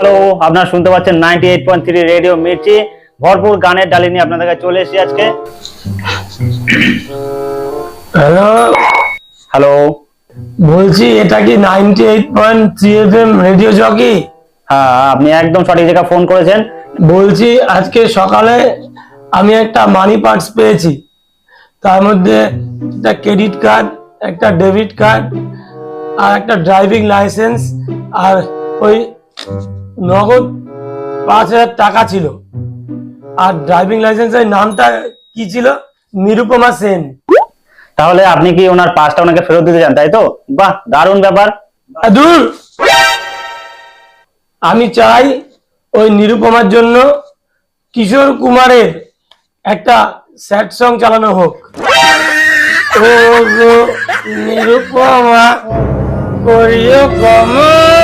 Hello, আপনারা শুনতে পাচ্ছেন 98.3 রেডিও মির্চি। ভরপুর গানের ডালি নিয়ে আপনাদের কাছে চলে এসেছি আজকে। হ্যালো, হ্যালো, বলছি এটা কি 98.3 FM রেডিও জকি? হ্যাঁ, আপনি একদম সঠিক জায়গায় ফোন করেছেন। বলছি আজকে সকালে আমি একটা মানি পার্স পেয়েছি। তার মধ্যে একটা ক্রেডিট কার্ড, একটা ডেবিট কার্ড আর একটা ড্রাইভিং লাইসেন্স আর ওই নগদ 5,000 টাকা ছিল। আর ড্রাইভিং লাইসেন্সের নামটা কি ছিল? নিরুপমা সেন। তাহলে আপনি কি ওনার পাসটা ওনাকে ফেরত দিতে চান, তাই তো? বাহ, দারুণ ব্যাপার। দূর, আমি চাই ওই নিরুপমার জন্য কিশোর কুমারের একটা স্যাড সং চালানো হোক। ও গো নিরুপমা করিও কমল।